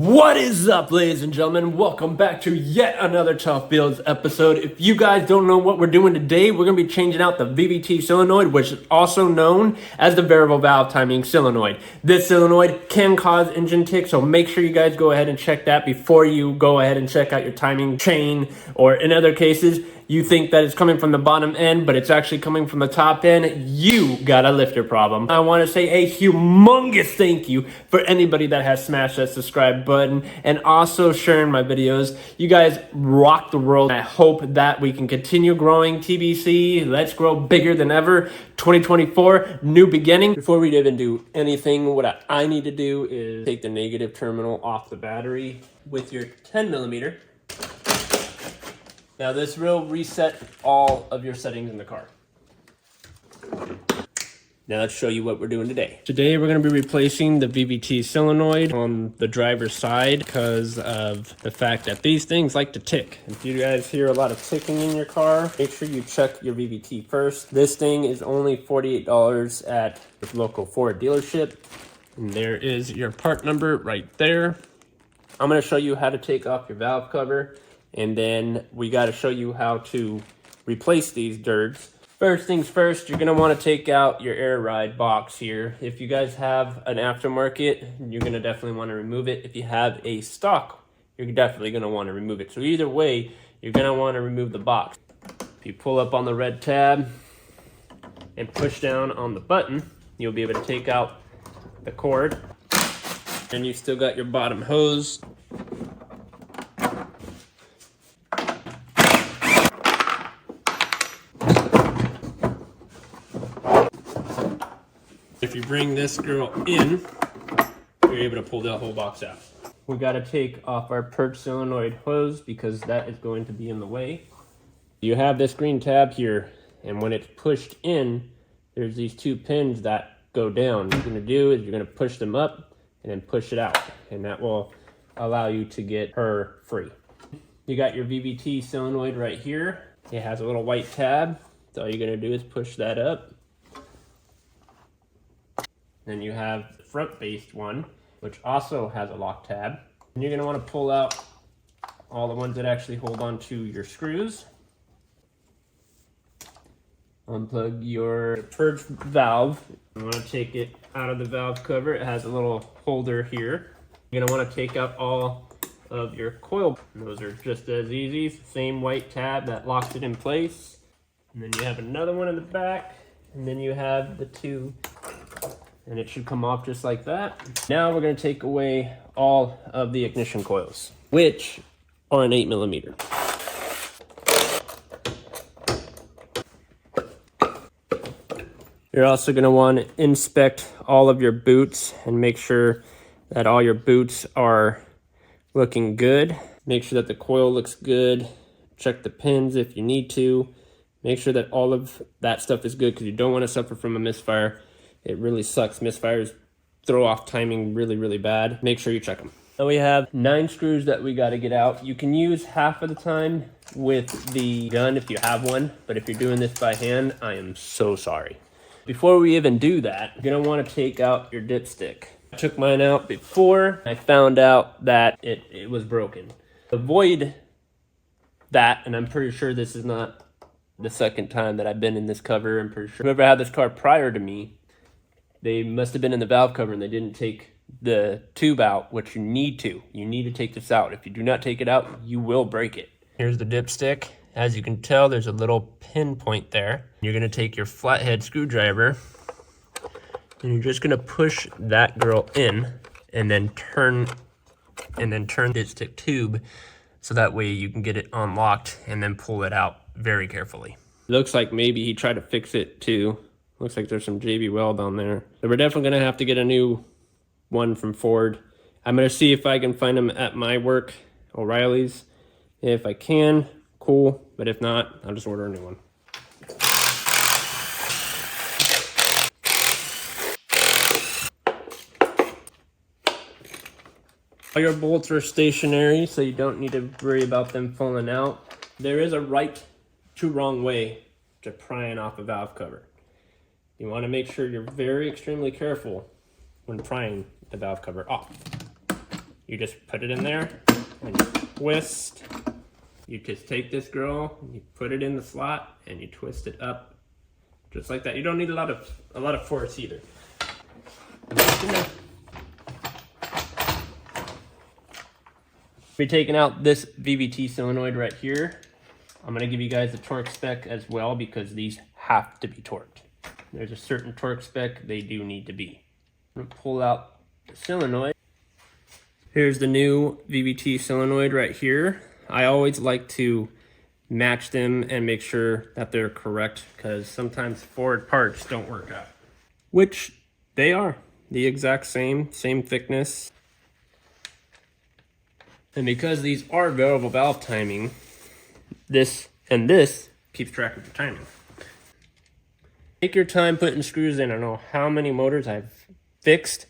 What is up, ladies and gentlemen? Welcome back to yet another ToughBuilds episode. If you guys don't know what we're doing today, we're going to be changing out the VVT solenoid, which is also known as the variable valve timing solenoid. This solenoid can cause engine tick, so make sure you guys go ahead and check that before you go ahead and check out your timing chain, or in other cases, you think that it's coming from the bottom end, but it's actually coming from the top end. You got a lifter problem. I want to say a humongous thank you for anybody that has smashed that subscribe button and also sharing my videos. You guys rock the world. I hope that we can continue growing. TBC, let's grow bigger than ever. 2024, new beginning. Before we even do anything, what I need to do is take the negative terminal off the battery with your 10mm. Now this will reset all of your settings in the car. Now let's show you what we're doing today. Today we're going to be replacing the VVT solenoid on the driver's side because of the fact that these things like to tick. If you guys hear a lot of ticking in your car, make sure you check your VVT first. This thing is only $48 at the local Ford dealership. And there is your part number right there. I'm going to show you how to take off your valve cover. And then we got to show you how to replace these dirts. First things first, you're going to want to take out your air ride box here. If you guys have an aftermarket, you're going to definitely want to remove it. If you have a stock, you're definitely going to want to remove it. So either way, you're going to want to remove the box. If you pull up on the red tab and push down on the button, you'll be able to take out the cord. And you still got your bottom hose. If you bring this girl in, you're able to pull that whole box out. We got to take off our perch solenoid hose because that is going to be in the way. You have this green tab here, and when it's pushed in, there's these two pins that go down. What you're going to do is you're going to push them up and then push it out, and that will allow you to get her free. You got your VVT solenoid right here. It has a little white tab. So all you're going to do is push that up. Then you have the front-based one, which also has a lock tab. And you're going to want to pull out all the ones that actually hold on to your screws. Unplug your purge valve. You want to take it out of the valve cover. It has a little holder here. You're going to want to take out all of your coil. And those are just as easy. Same white tab that locks it in place. And then you have another one in the back. And then you have the two. And it should come off just like that. Now we're going to take away all of the ignition coils, which are an 8mm. You're also going to want to inspect all of your boots and make sure that all your boots are looking good. Make sure that the coil looks good. Check the pins if you need to. Make sure that all of that stuff is good because you don't want to suffer from a misfire. It really sucks. Misfires throw off timing really, really bad. Make sure you check them. So we have 9 screws that we got to get out. You can use half of the time with the gun if you have one, but if you're doing this by hand, I am so sorry. Before we even do that, you're going to want to take out your dipstick. I took mine out before. I found out that it was broken. Avoid that, and I'm pretty sure this is not the second time that I've been in this cover. I'm pretty sure whoever had this car prior to me, they must have been in the valve cover and they didn't take the tube out, which you need to. You need to take this out. If you do not take it out, you will break it. Here's the dipstick. As you can tell, there's a little pinpoint there. You're going to take your flathead screwdriver and you're just going to push that girl in and then turn the dipstick tube so that way you can get it unlocked and then pull it out very carefully. Looks like maybe he tried to fix it too. Looks like there's some JB Weld on there. So we're definitely going to have to get a new one from Ford. I'm going to see if I can find them at my work, O'Reilly's. If I can, cool. But if not, I'll just order a new one. All your bolts are stationary, so you don't need to worry about them falling out. There is a right to wrong way to prying off a valve cover. You want to make sure you're very extremely careful when prying the valve cover off. You just put it in there and you twist. You just take this girl, you put it in the slot, and you twist it up just like that. You don't need a lot of force either. We're taking out this VVT solenoid right here. I'm gonna give you guys the torque spec as well because these have to be torqued. There's a certain torque spec they do need to be. I'm gonna pull out the solenoid. Here's the new VVT solenoid right here. I always like to match them and make sure that they're correct because sometimes Ford parts don't work out. Which they are. The exact same thickness. And because these are variable valve timing, this and this keeps track of your timing. Take your time putting screws in. I don't know how many motors I've fixed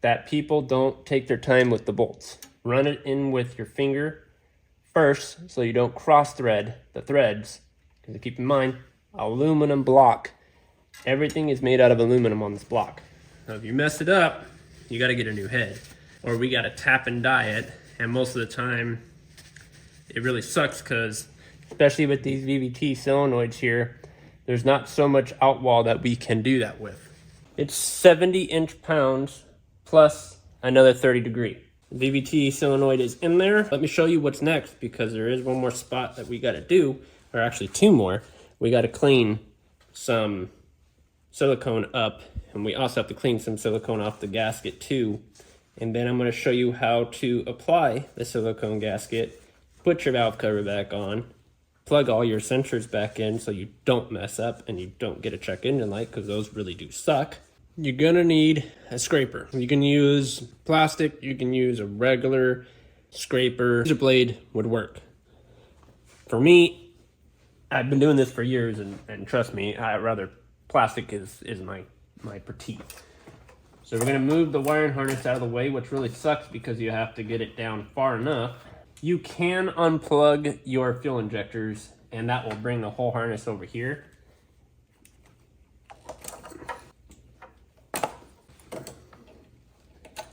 that people don't take their time with the bolts. Run it in with your finger first so you don't cross thread the threads, because keep in mind, aluminum block. Everything is made out of aluminum on this block. Now if you mess it up, you got to get a new head, or we got to tap and die it, and most of the time it really sucks because especially with these VVT solenoids here, there's not so much outwall that we can do that with. It's 70 inch-pounds plus another 30 degree. The VVT solenoid is in there. Let me show you what's next because there is one more spot that we got to do, or actually two more. We got to clean some silicone up, and we also have to clean some silicone off the gasket too. And then I'm going to show you how to apply the silicone gasket, put your valve cover back on, plug all your sensors back in so you don't mess up and you don't get a check engine light because those really do suck. You're gonna need a scraper. You can use plastic, you can use a regular scraper. Razor blade would work. For me, I've been doing this for years and trust me, I rather plastic is my petite. So we're gonna move the wiring harness out of the way, which really sucks because you have to get it down far enough. You can unplug your fuel injectors and that will bring the whole harness over here.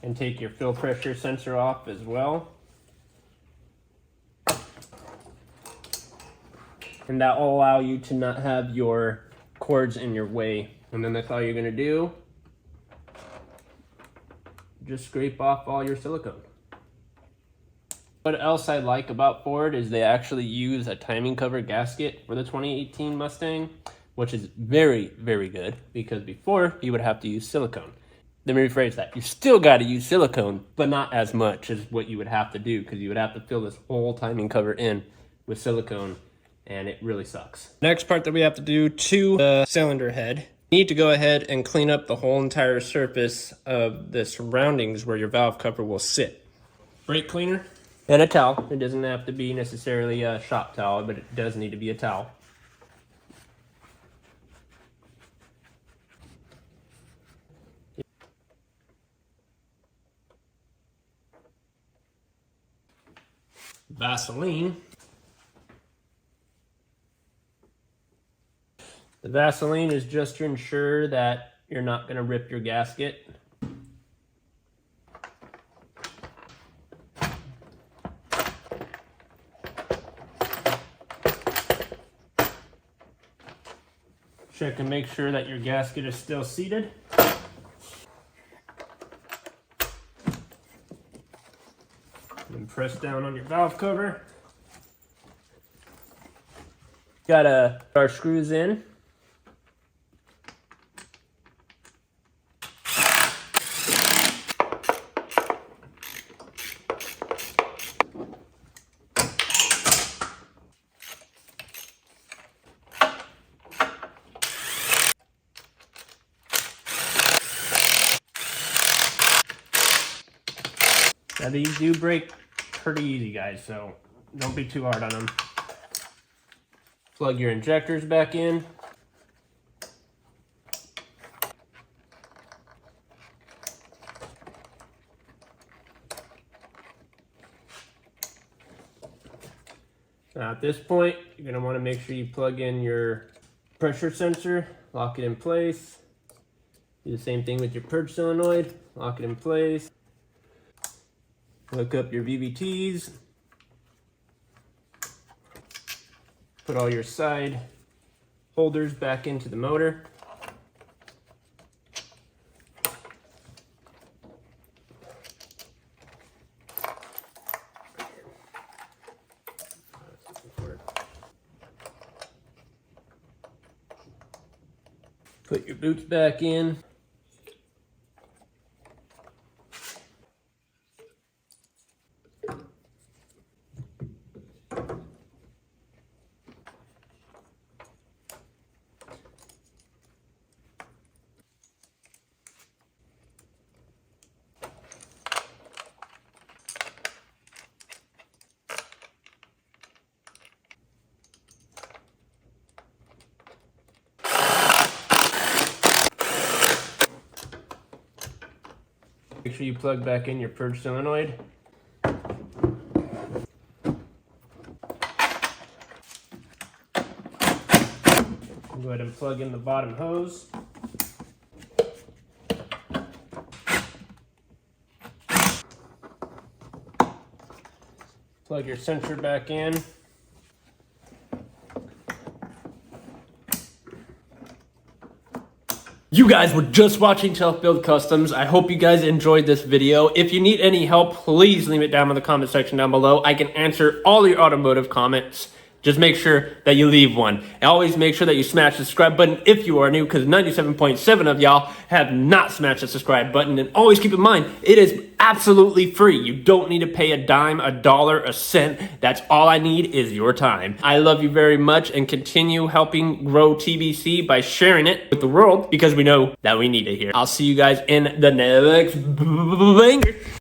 And take your fuel pressure sensor off as well. And that will allow you to not have your cords in your way. And then that's all you're gonna do. Just scrape off all your silicone. What else I like about Ford is they actually use a timing cover gasket for the 2018 Mustang, which is very, very good because before you would have to use silicone. Let me rephrase that. You still got to use silicone, but not as much as what you would have to do because you would have to fill this whole timing cover in with silicone, and it really sucks. Next part that we have to do to the cylinder head, you need to go ahead and clean up the whole entire surface of the surroundings where your valve cover will sit. Brake cleaner and a towel. It doesn't have to be necessarily a shop towel, but it does need to be a towel. Vaseline. The Vaseline is just to ensure that you're not going to rip your gasket. Check and make sure that your gasket is still seated. And press down on your valve cover. Gotta put our screws in. Now these do break pretty easy, guys, so don't be too hard on them. Plug your injectors back in. Now at this point, you're going to want to make sure you plug in your pressure sensor, lock it in place. Do the same thing with your purge solenoid, lock it in place. Hook up your VVTs. Put all your side holders back into the motor. Put your boots back in. Make sure you plug back in your purge solenoid. Go ahead and plug in the bottom hose. Plug your sensor back in. You guys were just watching ToughBuilds Customs. I hope you guys enjoyed this video. If you need any help, please leave it down in the comment section down below. I can answer all your automotive comments. Just make sure that you leave one. And always make sure that you smash the subscribe button if you are new, because 97.7 of y'all have not smashed the subscribe button. And always keep in mind, it is absolutely free. You don't need to pay a dime, a dollar, a cent. That's all I need is your time. I love you very much, and continue helping grow TBC by sharing it with the world, because we know that we need it here. I'll see you guys in the next banger.